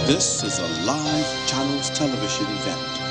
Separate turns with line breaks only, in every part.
This is a live Channels television event.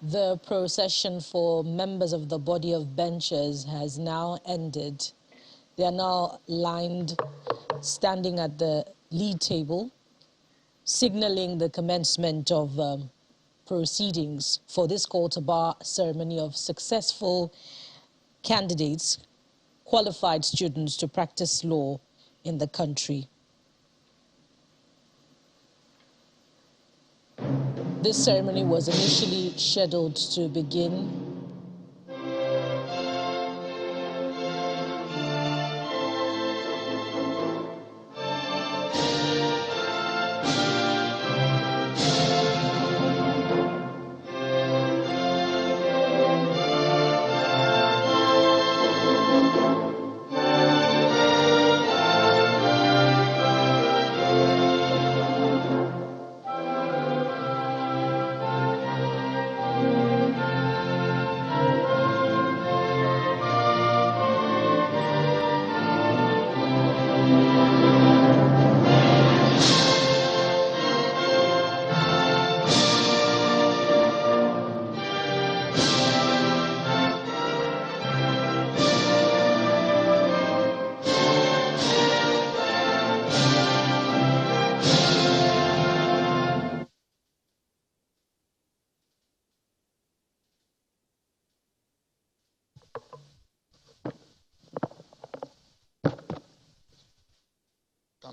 The procession for members of the body of benchers has now ended. They are now lined, standing at the lead table, signaling the commencement of proceedings for this court bar ceremony of successful candidates, qualified students to practice law in the country. This ceremony was initially scheduled to begin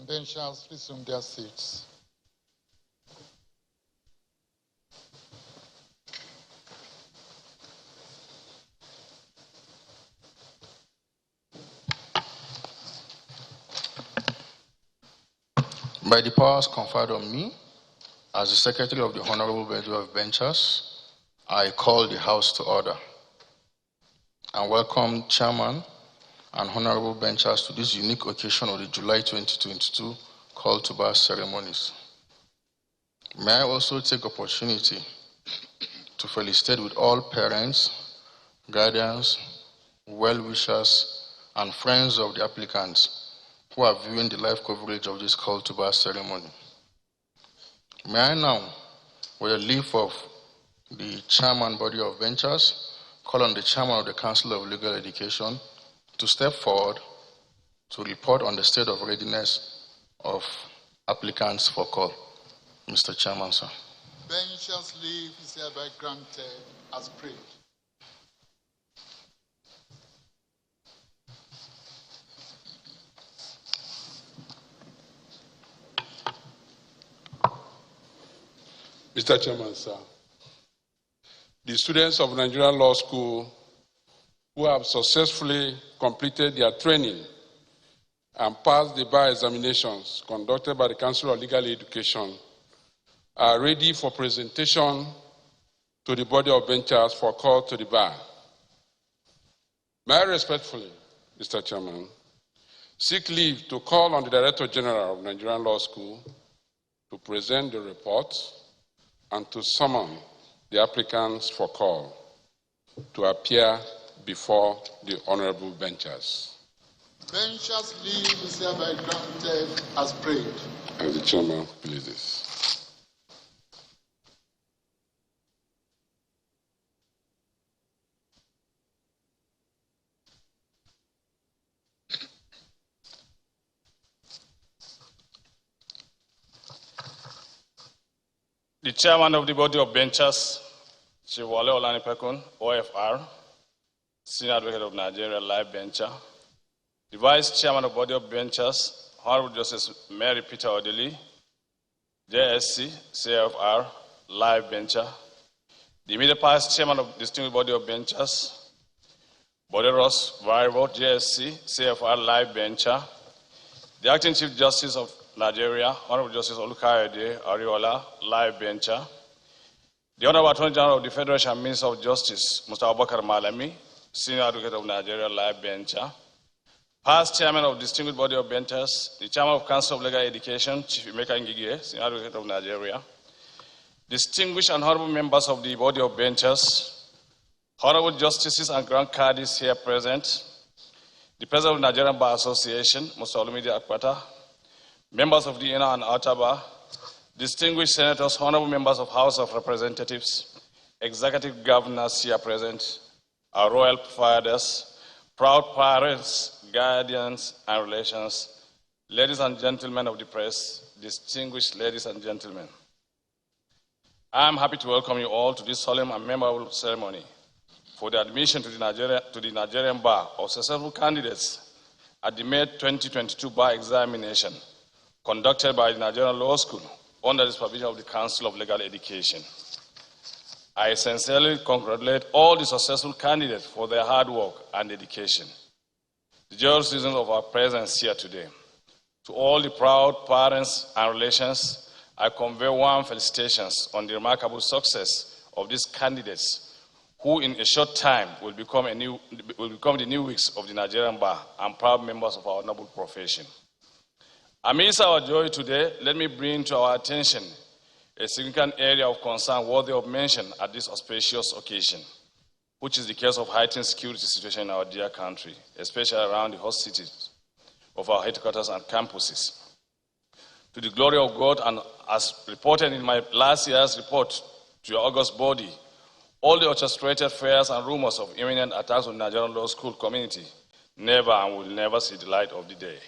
benchers resume their seats. By the powers conferred on me as the Secretary of the Honorable Body of Benchers, I call the House to order and welcome Chairman and Honorable Benchers to this unique occasion of the July 2022 Call to Bar ceremonies. May I also take opportunity to felicitate with all parents, guardians, well-wishers, and friends of the applicants who are viewing the live coverage of this Call to Bar ceremony. May I now, with the leave of the Chairman Body of Benchers, call on the Chairman of the Council of Legal Education to step forward to report on the state of readiness of applicants for call. Mr. Chairman, sir.
Benchers leave is hereby granted as prayed.
Mr. Chairman, sir, the students of Nigerian Law School who have successfully completed their training and passed the bar examinations conducted by the Council of Legal Education are ready for presentation to the Body of Benchers for call to the bar. May I respectfully, Mr. Chairman, seek leave to call on the Director General of Nigerian Law School to present the report and to summon the applicants for call to appear before the honorable benchers.
Benchers leave is hereby granted as prayed.
As the chairman pleases.
The chairman of the Body of Benchers, Chief Wale Olanipekun, OFR, Senior Advocate of Nigeria, Live Bencher. The Vice Chairman of Body of Benchers, Honorable Justice Mary Peter Odili, JSC, CFR, Live Bencher. The immediate past Chairman of Distinguished Body of Benchers, Bode Ross Variable, JSC, CFR, Live Bencher. The Acting Chief Justice of Nigeria, Honorable Justice Olukayode Ariola, Live Bencher. The Honorable Attorney General of the Federation and Minister of Justice, Mr. Abubakar Malami, Senior Advocate of Nigeria, Live Bencher. Past Chairman of Distinguished Body of Benchers, the Chairman of Council of Legal Education, Chief Emeka Ngige, Senior Advocate of Nigeria. Distinguished and honorable members of the Body of Benchers, honorable justices and grand caddies here present, the President of the Nigerian Bar Association, Mr. Olumide Akpata, members of the Inner and Outer Bar, distinguished senators, honorable members of House of Representatives, executive governors here present, our royal fathers, proud parents, guardians, and relations, ladies and gentlemen of the press, distinguished ladies and gentlemen. I am happy to welcome you all to this solemn and memorable ceremony for the admission to the Nigerian Bar of successful candidates at the May 2022 Bar examination conducted by the Nigerian Law School under the supervision of the Council of Legal Education. I sincerely congratulate all the successful candidates for their hard work and dedication. The just reason of our presence here today. To all the proud parents and relations, I convey warm felicitations on the remarkable success of these candidates who in a short time will become the new wings of the Nigerian Bar and proud members of our noble profession. Amidst our joy today, let me bring to our attention a significant area of concern worthy of mention at this auspicious occasion, which is the case of heightened security situation in our dear country, especially around the host cities of our headquarters and campuses. To the glory of God, and as reported in my last year's report to your august body, all the orchestrated fears and rumors of imminent attacks on the Nigerian Law School community never and will never see the light of the day.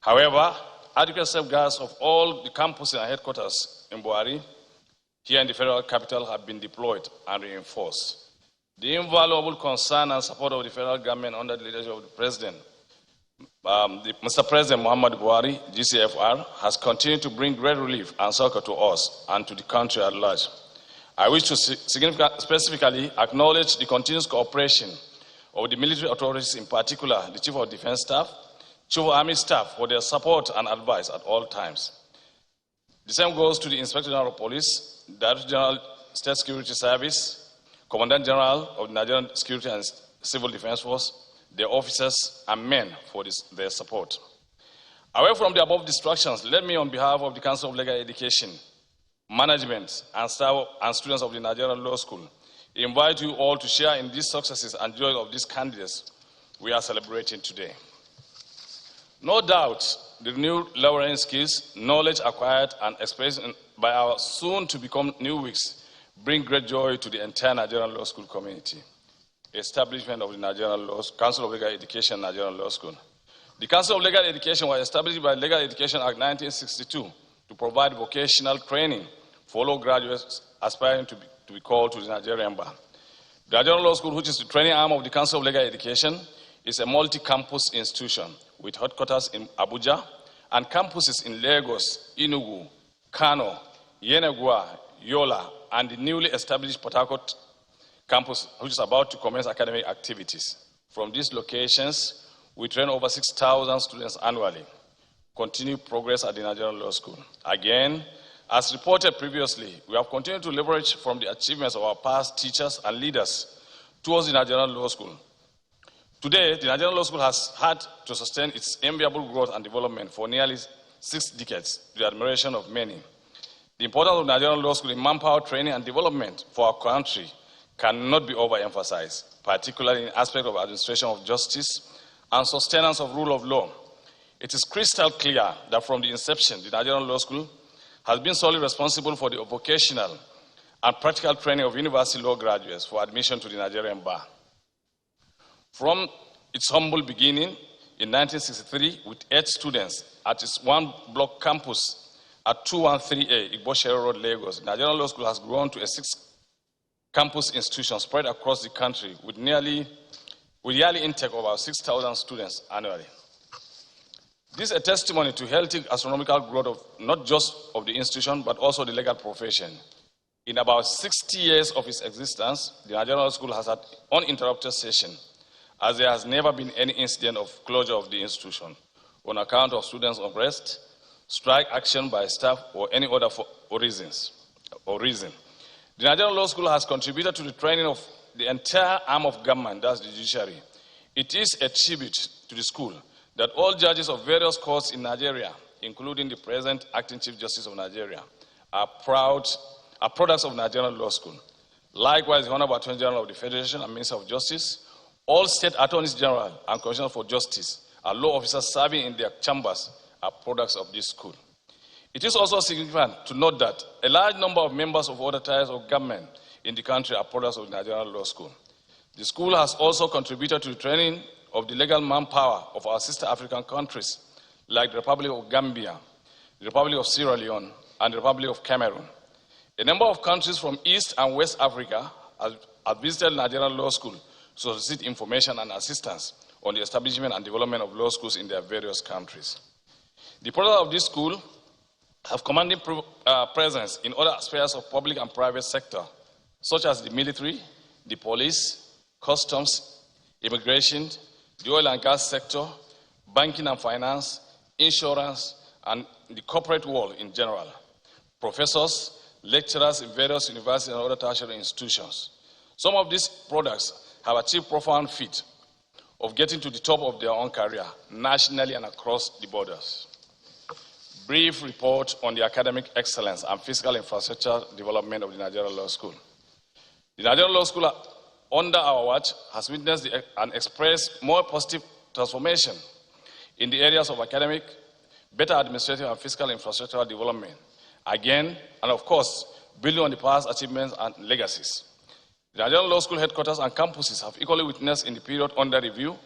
However, adequate safeguards of all the campuses and headquarters in Buhari, here in the federal capital, have been deployed and reinforced. The invaluable concern and support of the federal government under the leadership of the President, Mr. President Muhammad Buhari, GCFR, has continued to bring great relief and succor to us and to the country at large. I wish to specifically acknowledge the continuous cooperation of the military authorities, in particular the Chief of Defense Staff, Chief of Army Staff, for their support and advice at all times. The same goes to the Inspector General of Police, Director General State Security Service, Commandant General of the Nigerian Security and Civil Defense Force, their officers and men for their support. Away from the above distractions, let me, on behalf of the Council of Legal Education, management, and staff and students of the Nigerian Law School, invite you all to share in these successes and joy of these candidates we are celebrating today. No doubt, the new learning skills, knowledge acquired, and experienced by our soon-to-become new weeks bring great joy to the entire Nigerian Law School community. Establishment of the Nigerian Council of Legal Education, Nigerian Law School. The Council of Legal Education was established by Legal Education Act 1962 to provide vocational training for law graduates aspiring to be called to the Nigerian bar. The Nigerian Law School, which is the training arm of the Council of Legal Education, is a multi-campus institution with headquarters in Abuja and campuses in Lagos, Enugu, Kano, Yenagoa, Yola, and the newly established Port Harcourt campus, which is about to commence academic activities. From these locations, we train over 6,000 students annually. Continue progress at the Nigerian Law School. Again, as reported previously, we have continued to leverage from the achievements of our past teachers and leaders towards the Nigerian Law School. Today, the Nigerian Law School has had to sustain its enviable growth and development for nearly 6 decades, to the admiration of many. The importance of Nigerian Law School in manpower training and development for our country cannot be overemphasized, particularly in aspects of administration of justice and sustenance of rule of law. It is crystal clear that from the inception, the Nigerian Law School has been solely responsible for the vocational and practical training of university law graduates for admission to the Nigerian bar. From its humble beginning in 1963 with 8 students at its one-block campus at 213A, Igboshere Road, Lagos, the Nigerian Law School has grown to a 6-campus institution spread across the country with yearly intake of about 6,000 students annually. This is a testimony to healthy astronomical growth of not just of the institution, but also the legal profession. In about 60 years of its existence, the Nigerian Law School has had uninterrupted session, as there has never been any incident of closure of the institution on account of students' unrest, strike action by staff, or any other reason. The Nigerian Law School has contributed to the training of the entire arm of government, that's the judiciary. It is a tribute to the school that all judges of various courts in Nigeria, including the present acting Chief Justice of Nigeria, are products of Nigerian Law School. Likewise, the Honorable Attorney General of the Federation and Minister of Justice, all state attorneys general and commissioners for justice, and law officers serving in their chambers are products of this school. It is also significant to note that a large number of members of other tiers of government in the country are products of the Nigerian Law School. The school has also contributed to the training of the legal manpower of our sister African countries, like the Republic of Gambia, the Republic of Sierra Leone, and the Republic of Cameroon. A number of countries from East and West Africa have visited Nigerian Law School to solicit information and assistance on the establishment and development of law schools in their various countries. The products of this school have commanding presence in other spheres of public and private sector, such as the military, the police, customs, immigration, the oil and gas sector, banking and finance, insurance, and the corporate world in general. Professors, lecturers in various universities and other tertiary institutions. Some of these products have achieved profound feat of getting to the top of their own career, nationally and across the borders. Brief report on the academic excellence and physical infrastructure development of the Nigerian Law School. The Nigerian Law School, under our watch, has witnessed and expressed more positive transformation in the areas of academic, better administrative and physical infrastructure development. Again, and of course, building on the past achievements and legacies. The Nigerian Law School headquarters and campuses have equally witnessed in the period under review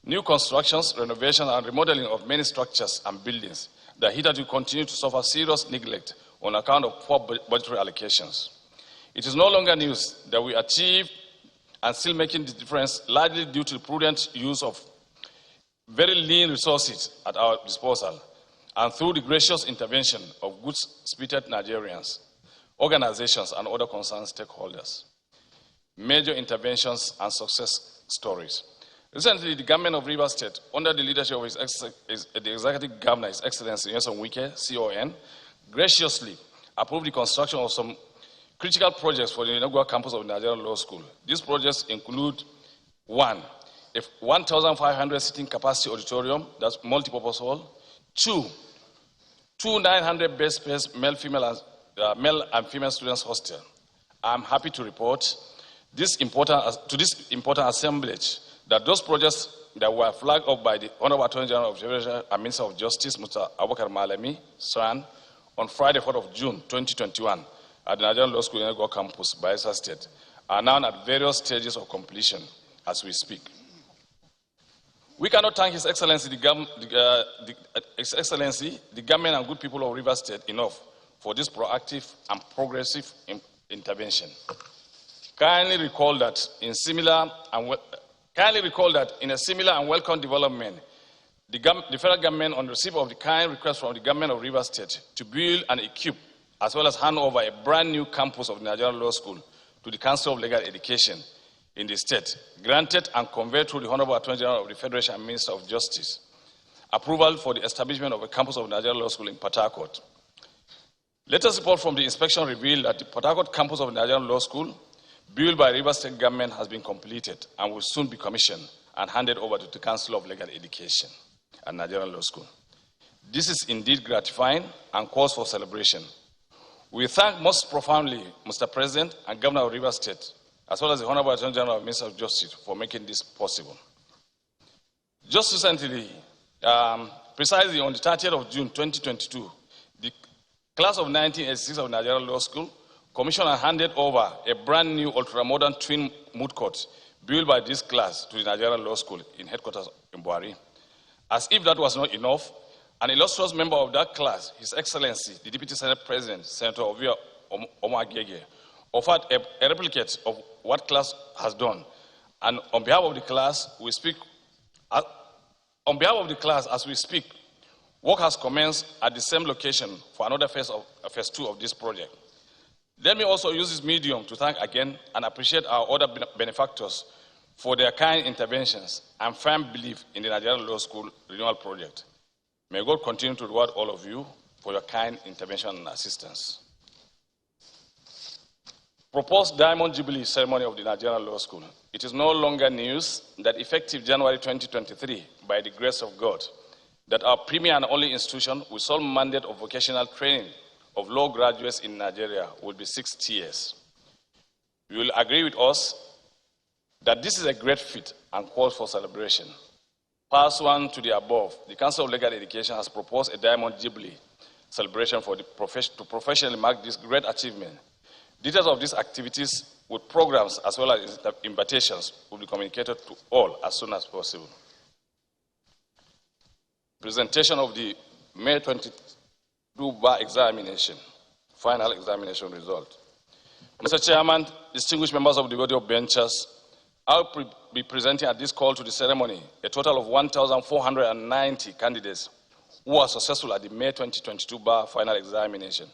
new constructions, renovation, and remodeling of many structures and buildings that hitherto continue to suffer serious neglect on account of poor budgetary allocations. It is no longer news that we achieve and still making the difference largely due to the prudent use of very lean resources at our disposal, and through the gracious intervention of good-spirited Nigerians, organizations, and other concerned stakeholders. Major interventions and success stories. Recently, the government of Rivers State, under the leadership of the Executive Governor, His Excellency Nyesom Wike, CON, graciously approved the construction of some critical projects for the inaugural campus of the Nigerian Law School. These projects include: 1, a 1,500 seating capacity auditorium, that's multipurpose hall. 2, 900 bed space male and female students hostel. I'm happy to report to this important assemblage that those projects that were flagged up by the Honorable Attorney General of the Federation and Minister of Justice, Mr. Abubakar Malami, SRAN, on Friday, 4th of June, 2021, at the Nigerian Law School Inaugural Campus, Bayelsa State, are now at various stages of completion as we speak. We cannot thank His Excellency, the government and good people of Rivers State enough for this proactive and progressive intervention. Kindly recall that in a similar and welcome development, the federal government, on receipt of the kind request from the government of Rivers State to build and equip, as well as hand over a brand new campus of the Nigerian Law School to the Council of Legal Education in the state, granted and conveyed through the Honorable Attorney General of the Federation and Minister of Justice approval for the establishment of a campus of the Nigerian Law School in Port Harcourt. Latest report from the inspection revealed that the Port Harcourt campus of the Nigerian Law School, built by Rivers State government, has been completed and will soon be commissioned and handed over to the Council of Legal Education at Nigerian Law School. This is indeed gratifying and calls for celebration. We thank most profoundly Mr. President and Governor of Rivers State, as well as the Honorable Attorney General of the Minister of Justice, for making this possible. Just recently, precisely on the 30th of June 2022, the class of 1986 of Nigerian Law School commissioned and handed over a brand new ultra-modern twin moot court built by this class to the Nigerian Law School in headquarters in Buhari. As if that was not enough, an illustrious member of that class, His Excellency, the Deputy Senate President, Senator Ovia Omar Gege, offered a replicate of what class has done. And on behalf of the class, as we speak, work has commenced at the same location for another phase 2 of this project. Let me also use this medium to thank again and appreciate our other benefactors for their kind interventions and firm belief in the Nigerian Law School renewal project. May God continue to reward all of you for your kind intervention and assistance. Proposed Diamond Jubilee ceremony of the Nigerian Law School. It is no longer news that effective January 2023, by the grace of God, that our premier and only institution with sole mandate of vocational training of law graduates in Nigeria will be 6 years. You will agree with us that this is a great feat and calls for celebration. Pursuant to the above, the Council of Legal Education has proposed a Diamond Jubilee celebration to professionally mark this great achievement. Details of these activities with programs as well as invitations will be communicated to all as soon as possible. Presentation of the May 22 bar examination, final examination result. Mr. Chairman, distinguished members of the body of benchers, I'll be presenting at this call to the ceremony a total of 1,490 candidates who are successful at the May 2022 bar final examination.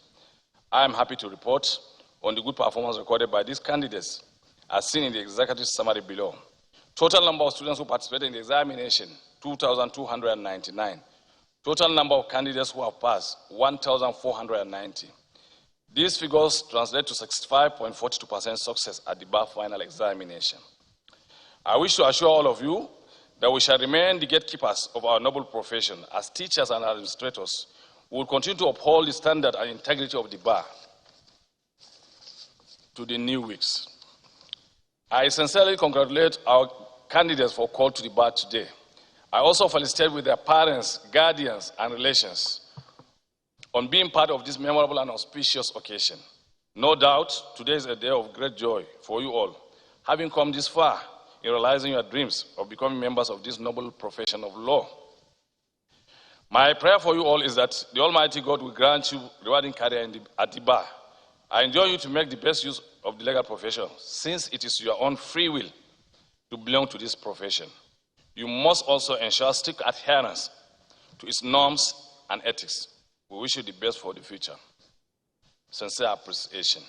I am happy to report on the good performance recorded by these candidates as seen in the executive summary below. Total number of students who participated in the examination, 2,299. Total number of candidates who have passed, 1,490. These figures translate to 65.42% success at the bar final examination. I wish to assure all of you that we shall remain the gatekeepers of our noble profession. As teachers and administrators, we will continue to uphold the standard and integrity of the bar to the new weeks. I sincerely congratulate our candidates for call to the bar today. I also felicitate with their parents, guardians, and relations on being part of this memorable and auspicious occasion. No doubt, today is a day of great joy for you all, having come this far in realizing your dreams of becoming members of this noble profession of law. My prayer for you all is that the Almighty God will grant you rewarding career at the bar. I enjoin you to make the best use of the legal profession, since it is your own free will to belong to this profession. You must also ensure strict adherence to its norms and ethics. We wish you the best for the future. Sincere appreciation.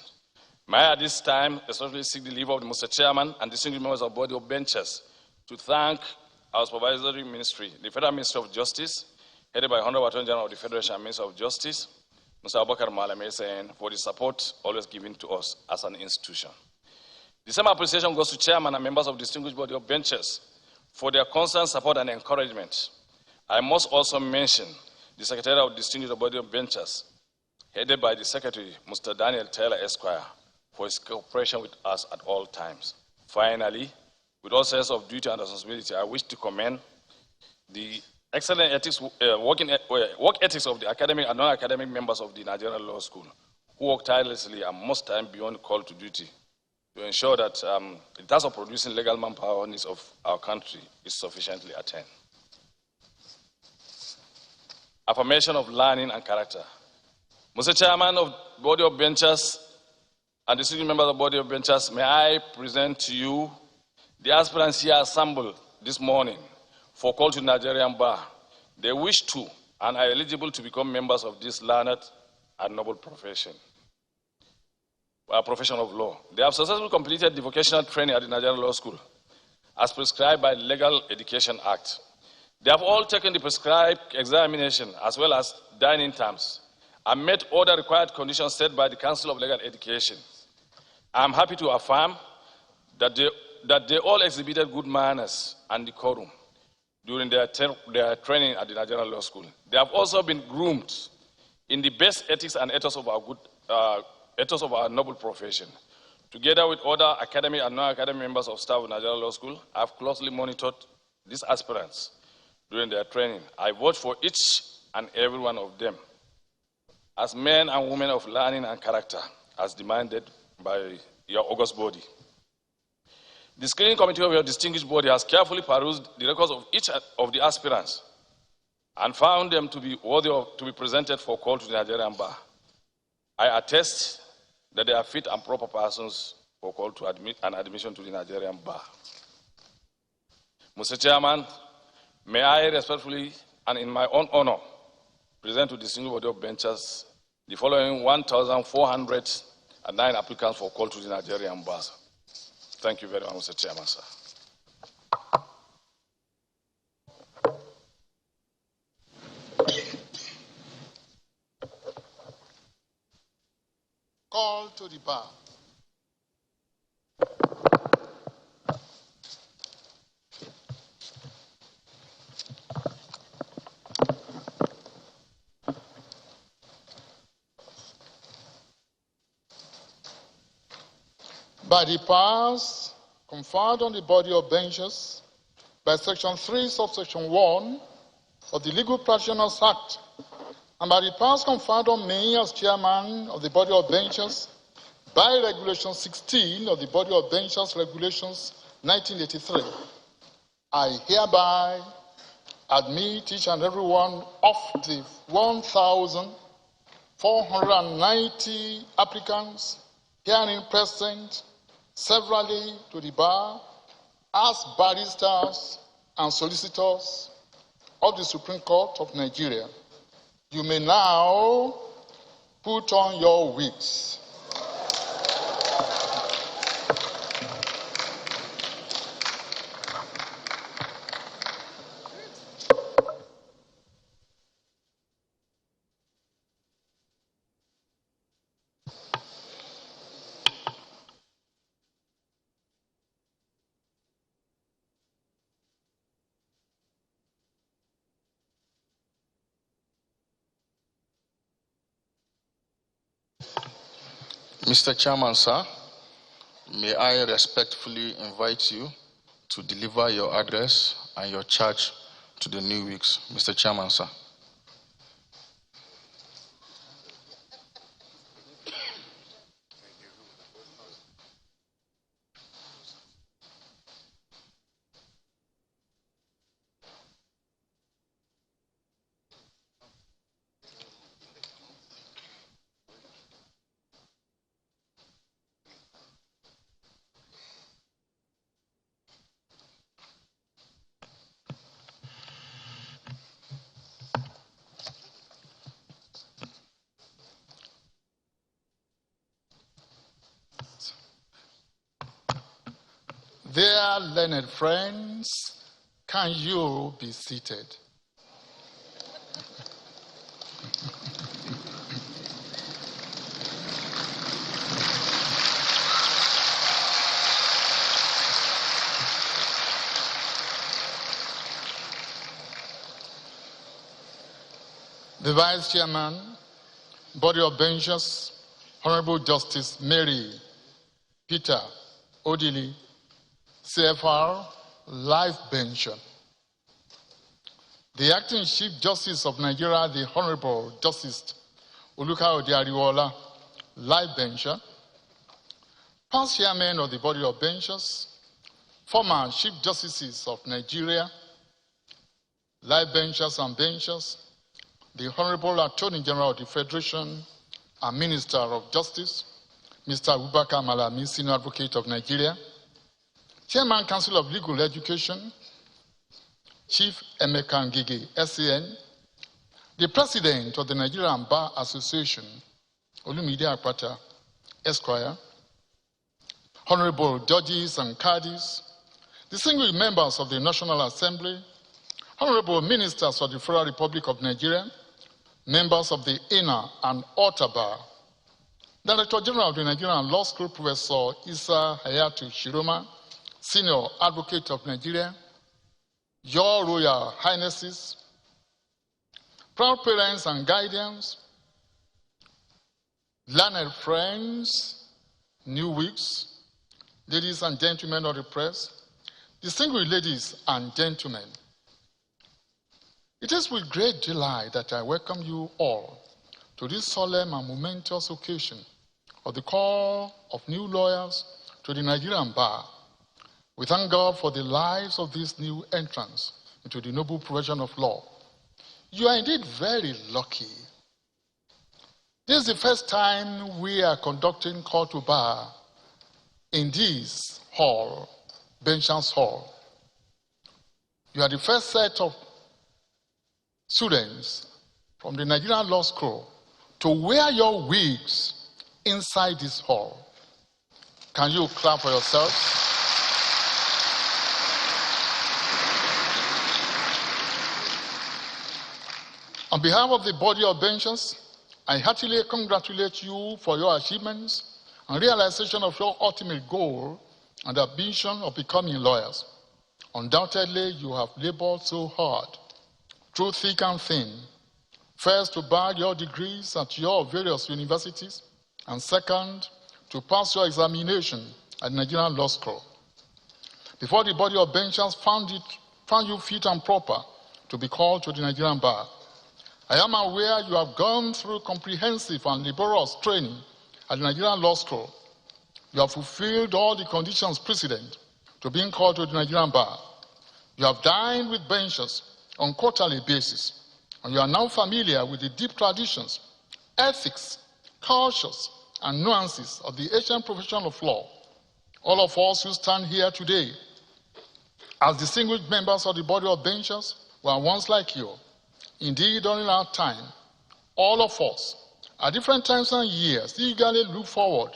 May I at this time especially seek the leave of Mr. Chairman and distinguished members of the Board of Benchers to thank our supervisory ministry, the Federal Ministry of Justice, headed by Honorable Attorney General of the Federation and Minister of Justice, Mr. Abubakar Malame, for the support always given to us as an institution. The same appreciation goes to Chairman and members of the distinguished Board of Benchers for their constant support and encouragement. I must also mention the Secretary of the distinguished Board of Benchers, headed by the Secretary, Mr. Daniel Taylor Esquire, for his cooperation with us at all times. Finally, with all sense of duty and responsibility, I wish to commend the excellent ethics, work ethics of the academic and non-academic members of the Nigerian Law School, who work tirelessly and most time beyond call to duty to ensure that the task of producing legal manpower needs of our country is sufficiently attained. Affirmation of learning and character. Mr. Chairman of the Board of Benchers and distinguished members of the Board of Benchers, may I present to you the aspirants here assembled this morning for call to the Nigerian Bar. They wish to and are eligible to become members of this learned and noble profession of law. They have successfully completed the vocational training at the Nigerian Law School as prescribed by the Legal Education Act. They have all taken the prescribed examination as well as dining terms and met all the required conditions set by the Council of Legal Education. I am happy to affirm that they all exhibited good manners and decorum during their training at the Nigerian Law School. They have also been groomed in the best ethics and ethos of our noble profession. Together with other academic and non-academic members of staff of Nigerian Law School, I have closely monitored these aspirants during their training. I vote for each and every one of them as men and women of learning and character, as demanded by your august body. The screening committee of your distinguished body has carefully perused the records of each of the aspirants and found them to be worthy to be presented for call to the Nigerian Bar. I attest that they are fit and proper persons for call to admission to the Nigerian Bar. Mr. Chairman, may I respectfully and in my own honor present to the distinguished body of benchers the following 1,409 applicants for call to the Nigerian Bar. Thank you very much, Mr. Chairman, sir.
Call to the bar. By the powers conferred on the body of benches by Section 3, subsection 1 of the Legal Practitioners Act, and by the powers conferred on me as chairman of the body of benches by Regulation 16 of the Body of Benchers Regulations 1983, I hereby admit each and every one of the 1,490 applicants herein present severally to the bar as barristers and solicitors of the Supreme Court of Nigeria. You may now put on your wigs.
Mr. Chairman, sir, may I respectfully invite you to deliver your address and your charge to the new weeks. Mr. Chairman, sir.
Dear learned friends, can you be seated? The Vice Chairman, Body of Benches, Honorable Justice Mary Peter Odili, CFR, Life Bencher. The Acting Chief Justice of Nigeria, the Honorable Justice Oluka Odiariwola, Life Bencher. Past Chairman of the Body of Benches, former Chief Justices of Nigeria, Life Benchers and Benchers, the Honorable Attorney General of the Federation and Minister of Justice, Mr. Abubakar Malami, Senior Advocate of Nigeria, Chairman Council of Legal Education, Chief Emeka Ngige, SAN, the President of the Nigerian Bar Association, Olumide Akpata, Esquire, Honorable Judges and Caddies, distinguished members of the National Assembly, Honorable Ministers of the Federal Republic of Nigeria, members of the Inner and Outer Bar, Director General of the Nigerian Law School, Professor Isa Hayatu Shiroma, Senior Advocate of Nigeria, Your Royal Highnesses, proud parents and guardians, learned friends, new weeks, ladies and gentlemen of the press, distinguished ladies and gentlemen, it is with great delight that I welcome you all to this solemn and momentous occasion of the call of new lawyers to the Nigerian Bar. We thank God for the lives of these new entrants into the noble profession of law. You are indeed very lucky. This is the first time we are conducting call to bar in this hall, Benchers Hall. You are the first set of students from the Nigerian Law School to wear your wigs inside this hall. Can you clap for yourselves? On behalf of the Body of Benchers, I heartily congratulate you for your achievements and realization of your ultimate goal and ambition of becoming lawyers. Undoubtedly, you have labored so hard, through thick and thin, first to bag your degrees at your various universities, and second, to pass your examination at Nigerian Law School. Before the Body of Benchers found you fit and proper to be called to the Nigerian Bar, I am aware you have gone through comprehensive and laborious training at the Nigerian Law School. You have fulfilled all the conditions precedent to being called to the Nigerian Bar. You have dined with benchers on quarterly basis, and you are now familiar with the deep traditions, ethics, cultures, and nuances of the ancient profession of law. All of us who stand here today as distinguished members of the Body of Benchers were once like you. Indeed, during our time, all of us, at different times and years, eagerly look forward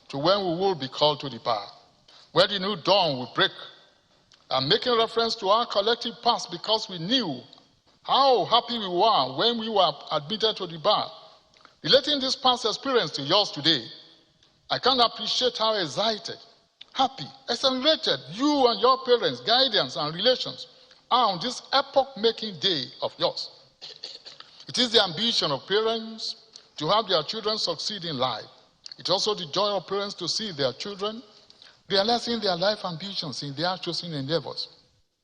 to when we will be called to the bar, where the new dawn will break. I'm making reference to our collective past because we knew how happy we were when we were admitted to the bar. Relating this past experience to yours today, I can't appreciate how excited, happy, exhilarated you and your parents, guardians, and relations are on this epoch-making day of yours. It is the ambition of parents to have their children succeed in life. It's also the joy of parents to see their children realizing their life ambitions in their chosen endeavors.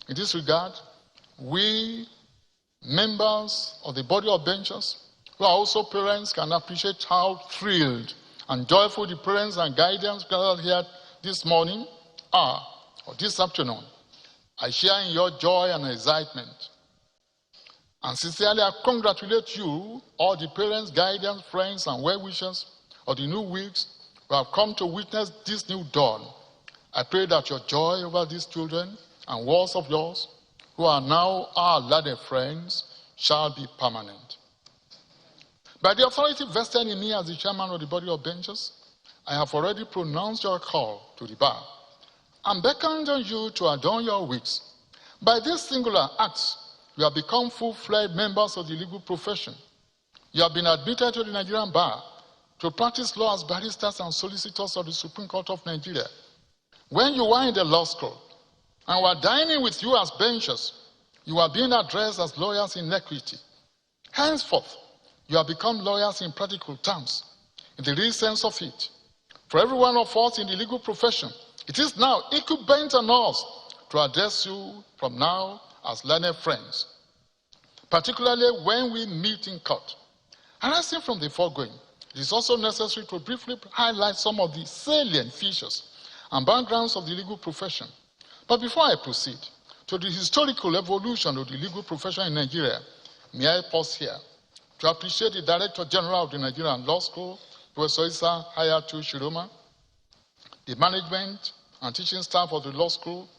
In this regard, we, members of the Body of Benchers, who are also parents, can appreciate how thrilled and joyful the parents and guardians gathered here this morning are, or this afternoon. I share in your joy and excitement. And sincerely, I congratulate you, all the parents, guardians, friends, and well-wishers of the new weeks who have come to witness this new dawn. I pray that your joy over these children and words of yours, who are now our latter friends, shall be permanent. By the authority vested in me as the chairman of the Body of Benchers, I have already pronounced your call to the bar. and beckoned on you to adorn your wigs. By this singular act, you have become full-fledged members of the legal profession. You have been admitted to the Nigerian bar to practice law as barristers and solicitors of the Supreme Court of Nigeria. When you were in the law school and were dining with you as benchers, you are being addressed as lawyers in equity. Henceforth, you have become lawyers in practical terms, in the real sense of it. For every one of us in the legal profession, it is now incumbent on us to address you from now as learned friends, particularly when we meet in court. Arising from the foregoing, it is also necessary to briefly highlight some of the salient features and backgrounds of the legal profession. But before I proceed to the historical evolution of the legal profession in Nigeria, may I pause here to appreciate the Director General of the Nigerian Law School, Professor Isa Hayatu Shiroma, the management and teaching staff of the law school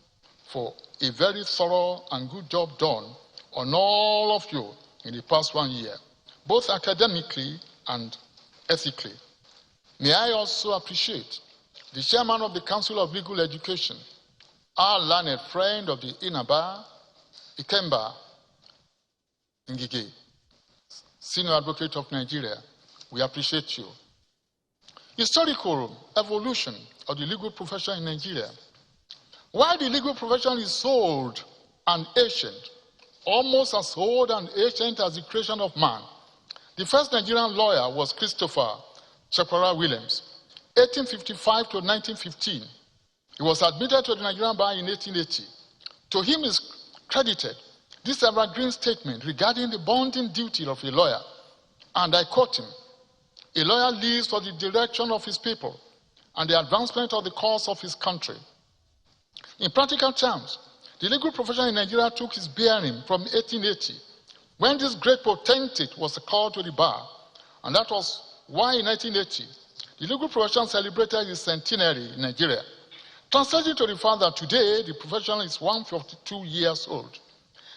for a very thorough and good job done on all of you in the past 1 year, both academically and ethically. May I also appreciate the chairman of the Council of Legal Education, our learned friend of the Inaba, Ikemba Ngige, Senior Advocate of Nigeria. We appreciate you. Historical evolution of the legal profession in Nigeria. While the legal profession is old and ancient, almost as old and ancient as the creation of man, the first Nigerian lawyer was Christopher Chakwara Williams, 1855 to 1915. He was admitted to the Nigerian bar in 1880. To him is credited this evergreen statement regarding the bonding duty of a lawyer, and I quote him: "A lawyer lives for the direction of his people and the advancement of the cause of his country." In practical terms, the legal profession in Nigeria took its bearing from 1880, when this great potentate was called to the bar, and that was why in 1980, the legal profession celebrated its centenary in Nigeria, translating to the fact that today the profession is 142 years old.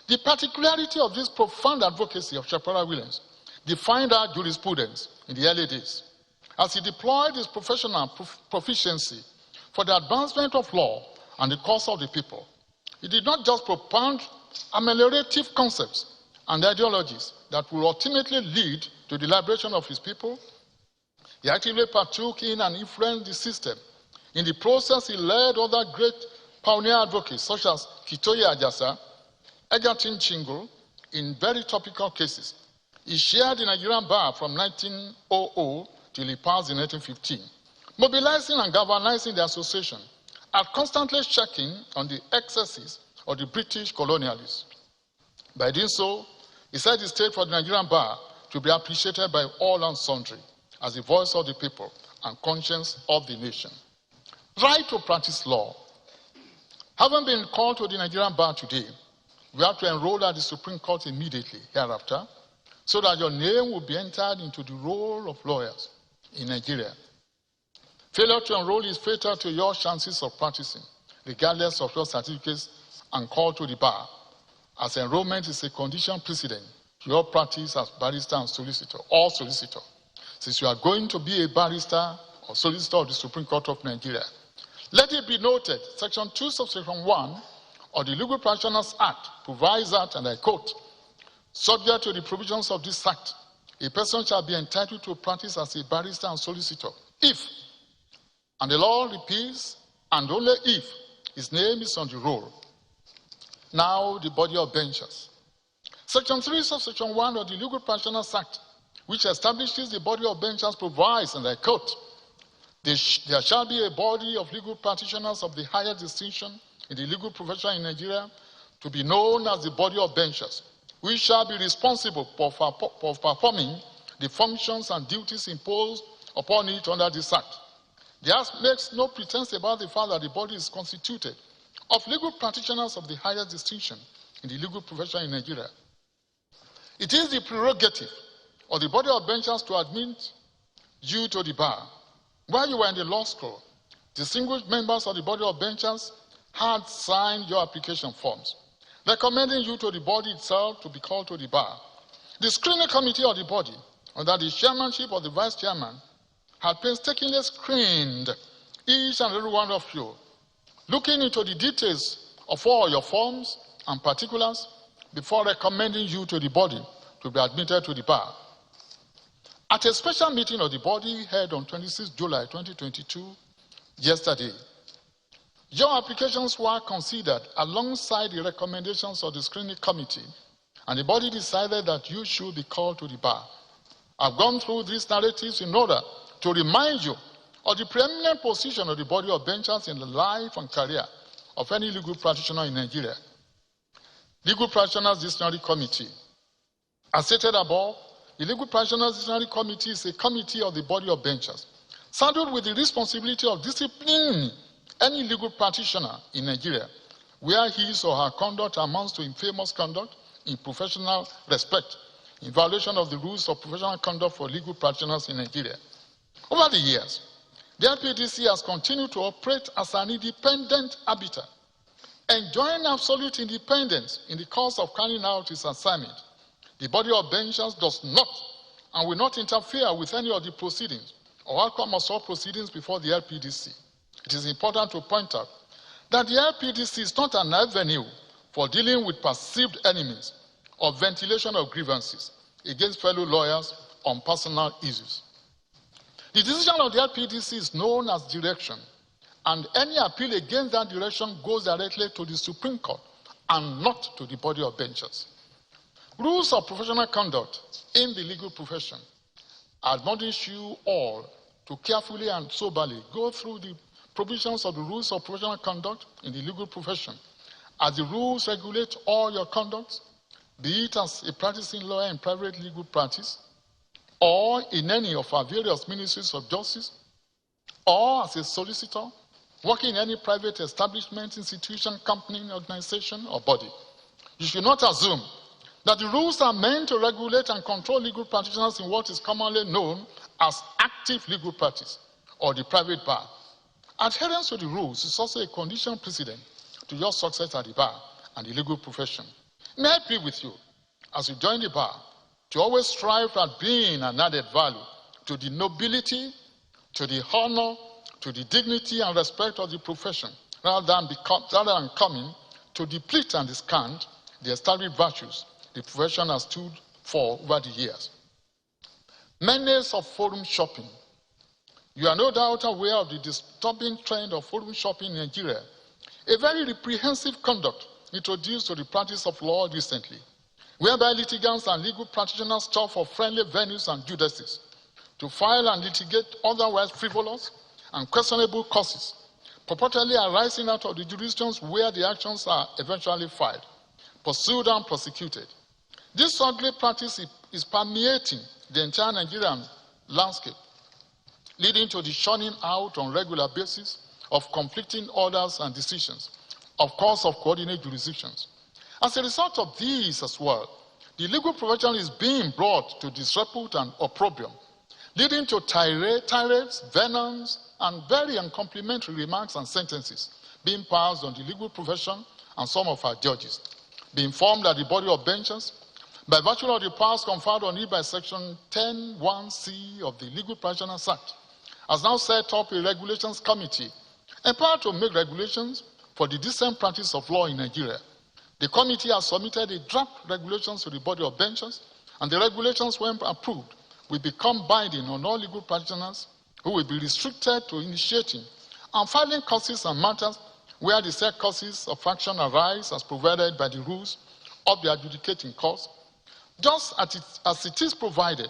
The particularity of this profound advocacy of Chakwara Williams defined our jurisprudence in the early days, as he deployed his professional proficiency for the advancement of law and the cause of the people. He did not just propound ameliorative concepts and ideologies that will ultimately lead to the liberation of his people. He actively partook in and influenced the system. In the process, he led other great pioneer advocates such as Kitoye Ajasa, Egerton Chingo, in very topical cases. He shared the Nigerian bar from 1900 till he passed in 1915, mobilizing and galvanizing the association and constantly checking on the excesses of the British colonialists. By doing so, he set the stage for the Nigerian bar to be appreciated by all and sundry as the voice of the people and conscience of the nation. Right to practice law. Having been called to the Nigerian bar today, we have to enroll at the Supreme Court immediately hereafter, so that your name will be entered into the roll of lawyers in Nigeria. Failure to enroll is fatal to your chances of practicing, regardless of your certificates and call to the bar, as enrollment is a condition precedent to your practice as barrister and solicitor, or solicitor. Since you are going to be a barrister or solicitor of the Supreme Court of Nigeria, let it be noted, Section 2, Subsection 1 of the Legal Practitioners Act provides that, and I quote, "Subject to the provisions of this Act, a person shall be entitled to practice as a barrister and solicitor if," and the law repeats, "and only if his name is on the roll." Now, the body of benchers. Section 3, Subsection 1 of the Legal Practitioners Act, which establishes the body of benchers, provides, and I quote, there shall be a body of legal practitioners of the highest distinction in the legal profession in Nigeria, to be known as the body of benchers, which shall be responsible for performing the functions and duties imposed upon it under this Act. The Act makes no pretense about the fact that the body is constituted of legal practitioners of the highest distinction in the legal profession in Nigeria. It is the prerogative of the body of benchers to admit you to the bar. While you were in the law school, distinguished members of the body of benchers had signed your application forms, recommending you to the body itself to be called to the bar. The screening committee of the body, under the chairmanship of the vice chairman, had painstakingly screened each and every one of you looking into the details of all your forms and particulars before recommending you to the body to be admitted to the bar. At a special meeting of the body held on 26 July 2022, yesterday, your applications were considered alongside the recommendations of the screening committee, and the body decided that you should be called to the bar. I've gone through these narratives in order to remind you of the preeminent position of the body of benchers in the life and career of any legal practitioner in Nigeria. Legal Practitioners Dictionary Committee. As stated above, the Legal Practitioners Dictionary Committee is a committee of the body of benchers, saddled with the responsibility of disciplining any legal practitioner in Nigeria, where his or her conduct amounts to infamous conduct in professional respect, in violation of the rules of professional conduct for legal practitioners in Nigeria. Over the years, the LPDC has continued to operate as an independent arbiter, enjoying absolute independence in the course of carrying out its assignment. The body of benchers does not and will not interfere with any of the proceedings or outcome of all proceedings before the LPDC. It is important to point out that the LPDC is not an avenue for dealing with perceived enemies or ventilation of grievances against fellow lawyers on personal issues. The decision of the LPDC is known as direction, and any appeal against that direction goes directly to the Supreme Court and not to the body of benchers. Rules of professional conduct in the legal profession admonish you all to carefully and soberly go through the provisions of the rules of professional conduct in the legal profession, as the rules regulate all your conduct, be it as a practicing lawyer in private legal practice, or in any of our various ministries of justice, or as a solicitor, working in any private establishment, institution, company, organization, or body. You should not assume that the rules are meant to regulate and control legal practitioners in what is commonly known as active legal practice or the private bar. Adherence to the rules is also a condition precedent to your success at the bar and the legal profession. May I plead with you, as you join the bar, to always strive at being an added value to the nobility, to the honor, to the dignity and respect of the profession, rather than coming to deplete and discount the established virtues the profession has stood for over the years. Menace of forum shopping. You are no doubt aware of the disturbing trend of forum shopping in Nigeria, a very reprehensive conduct introduced to the practice of law recently, whereby litigants and legal practitioners stop for friendly venues and judices to file and litigate otherwise frivolous and questionable causes, purportedly arising out of the jurisdictions where the actions are eventually filed, pursued and prosecuted. This ugly practice is permeating the entire Nigerian landscape, leading to the shunning out on a regular basis of conflicting orders and decisions, of course of coordinate jurisdictions. As a result of these as well, the legal profession is being brought to disrepute and opprobrium, leading to tirades, venoms, and very uncomplimentary remarks and sentences being passed on the legal profession and some of our judges. Be informed that the body of benchers, by virtue of the powers conferred on it by Section 10(1)(c) of the Legal Practitioners Act, has now set up a regulations committee empowered to make regulations for the decent practice of law in Nigeria. The committee has submitted a draft regulations to the body of benchers, and the regulations, when approved, will become binding on all legal practitioners who will be restricted to initiating and filing causes and matters where the said causes of action arise as provided by the rules of the adjudicating courts, just as it is provided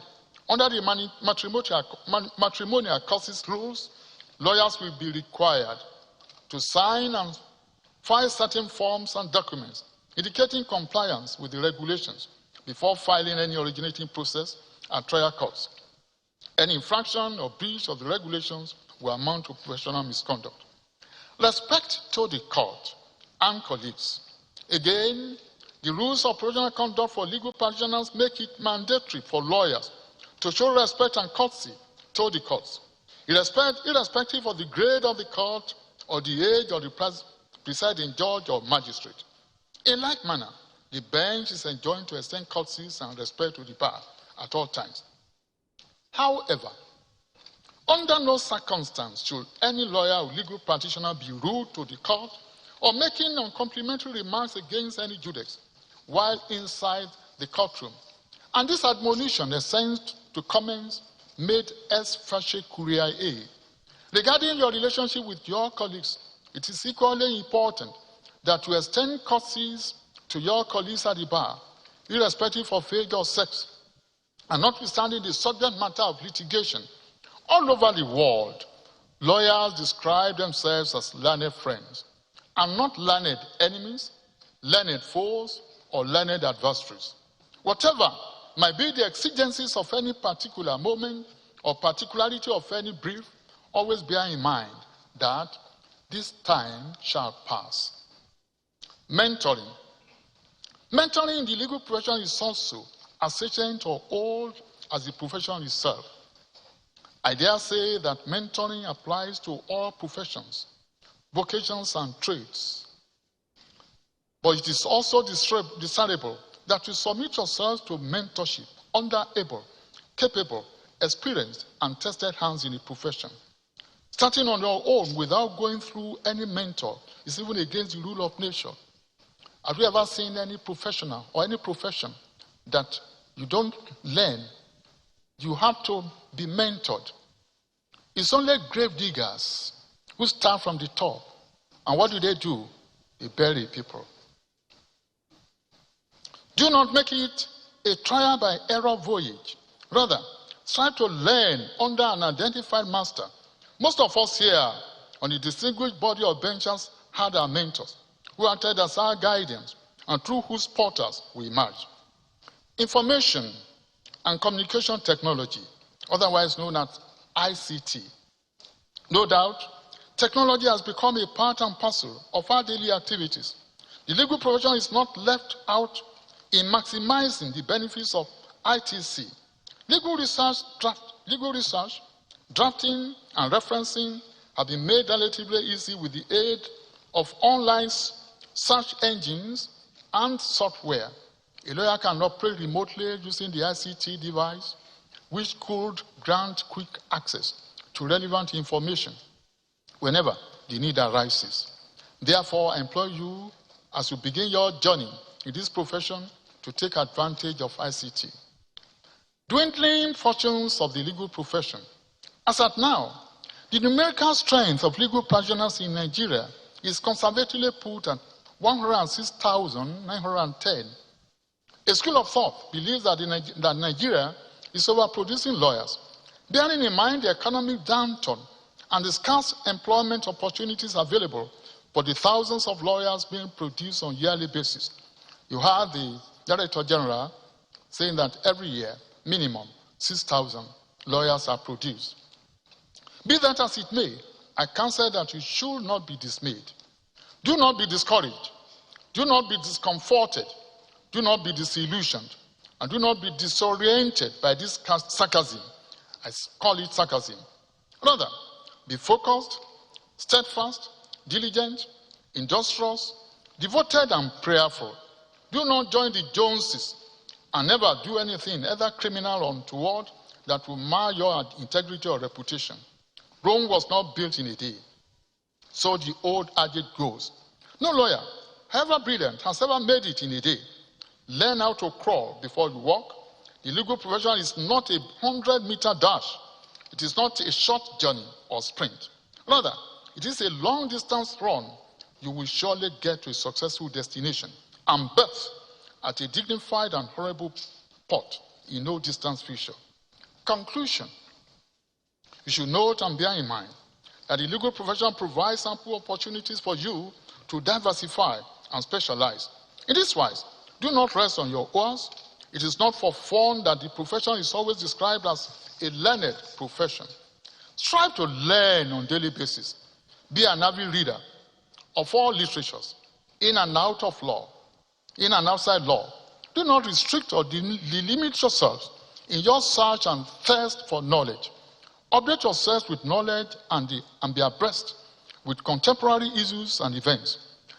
under the matrimonial causes rules. Lawyers will be required to sign and file certain forms and documents indicating compliance with the regulations before filing any originating process at trial courts. Any infraction or breach of the regulations will amount to professional misconduct. Respect to the court and colleagues. Again, the rules of professional conduct for legal practitioners make it mandatory for lawyers to show respect and courtesy to the courts, irrespective of the grade of the court or the age of the presiding judge or magistrate. In like manner, the bench is enjoined to extend courtesies and respect to the bar at all times. However, Under no circumstance should any lawyer or legal practitioner be rude to the court or making uncomplimentary remarks against any judex while inside the courtroom. And this admonition is sent to comments made as facie curiae. Regarding your relationship with your colleagues, it is equally important that you extend courtesies to your colleagues at the bar, irrespective of age or sex, and notwithstanding the subject matter of litigation. All over the world, lawyers describe themselves as learned friends, and not learned enemies, learned foes, or learned adversaries. Whatever might be the exigencies of any particular moment or particularity of any brief, always bear in mind that this time shall pass. Mentoring. Mentoring in the legal profession is also as ancient or old as the profession itself. I dare say that mentoring applies to all professions, vocations, and trades. But it is also desirable that you submit yourselves to mentorship under able, capable, experienced, and tested hands in the profession. Starting on your own without going through any mentor is even against the rule of nature. Have you ever seen any professional or any profession that you don't learn? You have to be mentored. It's only grave diggers who start from the top. And what do? They bury people. Do not make it a trial by error voyage. Rather, strive to learn under an identified master. Most of us here on the distinguished body of benchers had our mentors who acted as our guidance and through whose portals we emerged. Information and communication technology, otherwise known as ICT. No doubt, technology has become a part and parcel of our daily activities. The legal profession is not left out in maximizing the benefits of ITC. Legal research, drafting, and referencing have been made relatively easy with the aid of online search engines and software. A lawyer can operate remotely using the ICT device, which could grant quick access to relevant information whenever the need arises. Therefore, I implore you, as you begin your journey in this profession, to take advantage of ICT. Dwindling fortunes of the legal profession. As at now, the numerical strength of legal practitioners in Nigeria is conservatively put at 106,910. A school of thought believes that Nigeria is overproducing lawyers, bearing in mind the economic downturn and the scarce employment opportunities available for the thousands of lawyers being produced on a yearly basis. You heard the Director General saying that every year, minimum 6,000 lawyers are produced. Be that as it may, I counsel that you should not be dismayed. Do not be discouraged. Do not be discomforted. Do not be disillusioned. And do not be disoriented by this sarcasm. I call it sarcasm. Rather, be focused, steadfast, diligent, industrious, devoted, and prayerful. Do not join the Joneses and never do anything, either criminal or untoward, that will mar your integrity or reputation. Rome was not built in a day. So the old adage goes. No lawyer, however brilliant, has ever made it in a day. Learn how to crawl before you walk. The legal profession is not a 100-meter dash. It is not a short journey or sprint. Rather, it is a long-distance run. You will surely get to a successful destination and birth at a dignified and honorable port in no distant future. Conclusion. You should note and bear in mind that the legal profession provides ample opportunities for you to diversify and specialize. In this wise, do not rest on your oars. It is not for fun that the profession is always described as a learned profession. Strive to learn on a daily basis. Be an avid reader of all literatures, in and out of law, in and outside law. Do not restrict or delimit yourselves in your search and thirst for knowledge. Update yourselves with knowledge and be abreast with contemporary issues and events,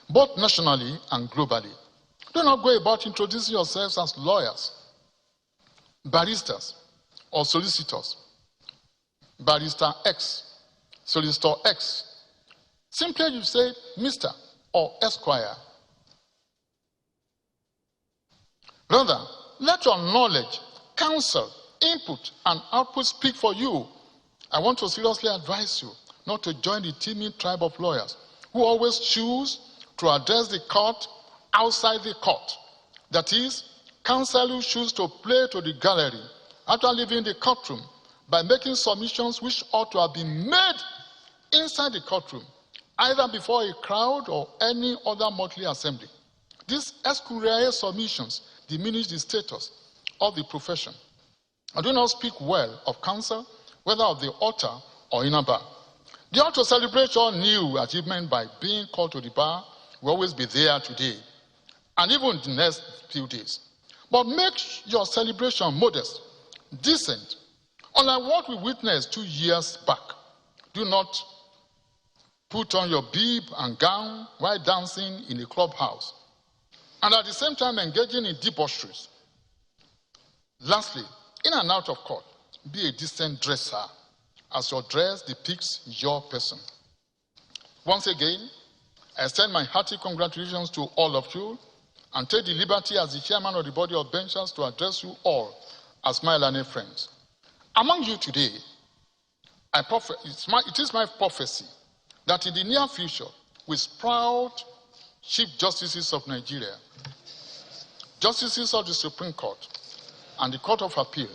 both nationally and globally. Do not go about introducing yourselves as lawyers, barristers, or solicitors. Barrister X, Solicitor X. Simply you say Mr. or Esquire. Rather, let your knowledge, counsel, input, and output speak for you. I want to seriously advise you not to join the teeming tribe of lawyers who always choose to address the court outside the court. That is, counsel who choose to play to the gallery after leaving the courtroom by making submissions which ought to have been made inside the courtroom, either before a crowd or any other motley assembly. These escurial submissions diminish the status of the profession. I do not speak well of counsel, whether of the altar or inner bar. They ought to celebrate your new achievement by being called to the bar, will always be there today, and even the next few days. But make your celebration modest, decent, unlike what we witnessed 2 years back. Do not put on your bib and gown while dancing in a clubhouse, and at the same time engaging in debaucheries. Lastly, in and out of court, be a decent dresser, as your dress depicts your person. Once again, I extend my hearty congratulations to all of you and take the liberty as the chairman of the body of benchers to address you all as my learned friends. Among you today, it is my prophecy that in the near future, we sprout Chief Justices of Nigeria, Justices of the Supreme Court and the Court of Appeal,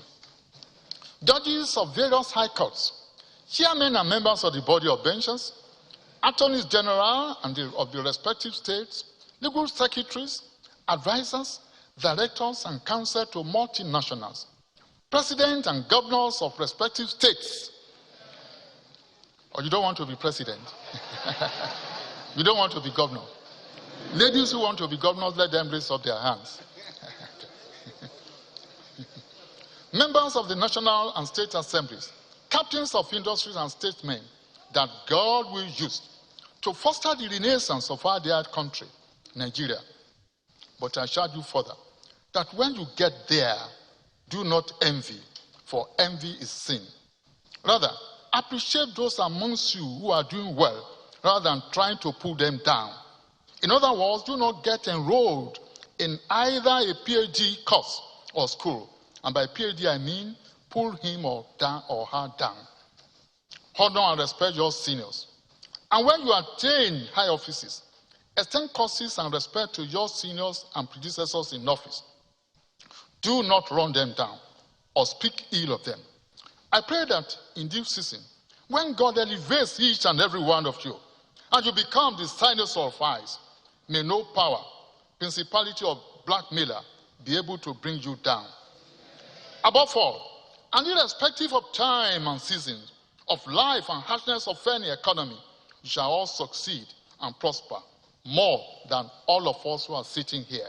judges of various high courts, chairmen and members of the body of benches, attorneys general of the respective states, legal secretaries, advisors, directors, and counsel to multinationals, presidents and governors of respective states. Or you don't want to be president? You don't want to be governor? Ladies who want to be governors, let them raise up their hands. Members of the national and state assemblies, captains of industries and statesmen that God will use to foster the renaissance of our dear country, Nigeria. But I shall do further, that when you get there, do not envy, for envy is sin. Rather, appreciate those amongst you who are doing well, rather than trying to pull them down. In other words, do not get enrolled in either a PhD course or school. And by PhD, I mean pull him or her down. Honor and respect your seniors. And when you attain high offices, extend courtesies and respect to your seniors and predecessors in office. Do not run them down or speak ill of them. I pray that in due season, when God elevates each and every one of you, and you become the sinus of eyes, may no power, principality or blackmailer be able to bring you down. Above all, and irrespective of time and seasons, of life and harshness of any economy, you shall all succeed and prosper more than all of us who are sitting here.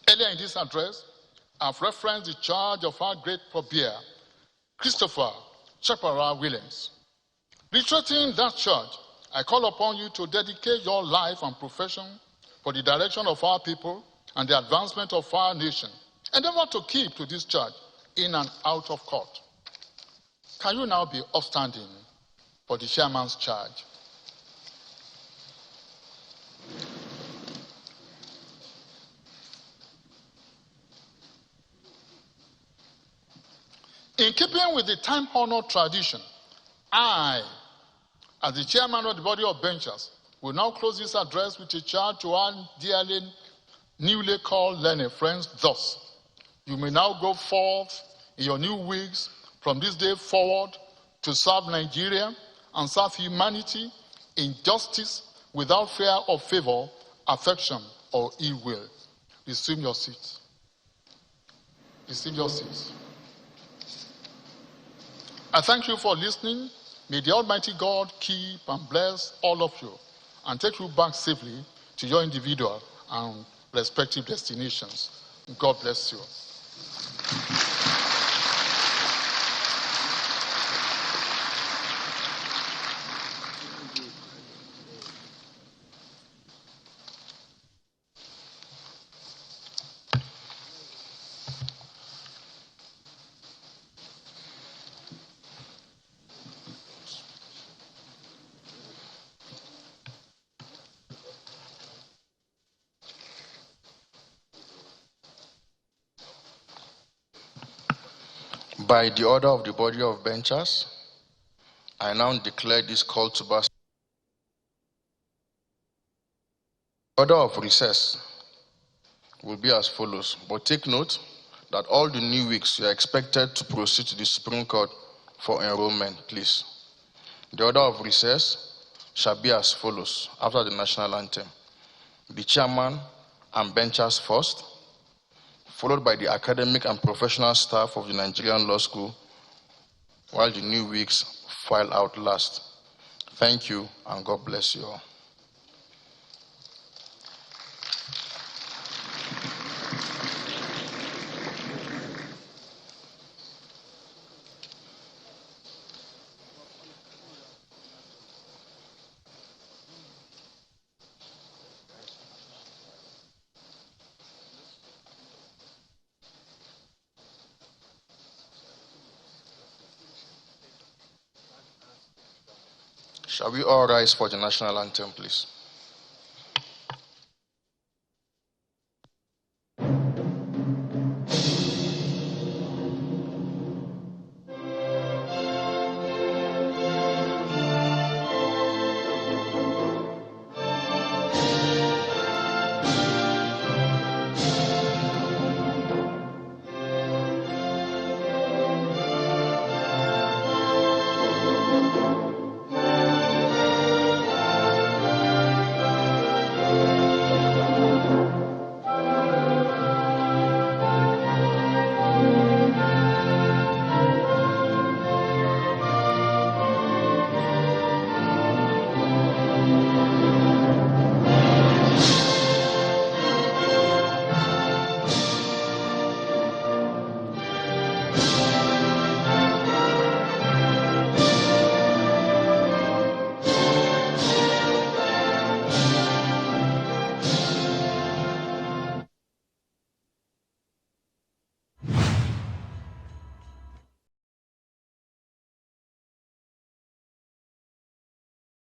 Earlier in this address, I've referenced the charge of our great forebear, Christopher Chepara Williams. Reiterating that charge, I call upon you to dedicate your life and profession for the direction of our people and the advancement of our nation. Endeavor to keep to this charge in and out of court. Can you now be upstanding for the chairman's charge? In keeping with the time-honored tradition, I, as the chairman of the body of benchers, will now close this address with a charge to our dearly newly called learned friends thus. You may now go forth in your new wigs from this day forward to serve Nigeria and serve humanity in justice without fear or favor, affection, or ill will. Resume your seats. Resume your seats. I thank you for listening. May the Almighty God keep and bless all of you and take you back safely to your individual and respective destinations. God bless you.
By the order of the body of benchers, I now declare this call to burst. Order of recess will be as follows, but take note that all the new weeks you are expected to proceed to the Supreme Court for enrollment, please. The order of recess shall be as follows after the national anthem. The chairman and benchers first, followed by the academic and professional staff of the Nigerian Law School, while the new weeks file out last. Thank you, and God bless you all. Shall we all rise for the national anthem, please?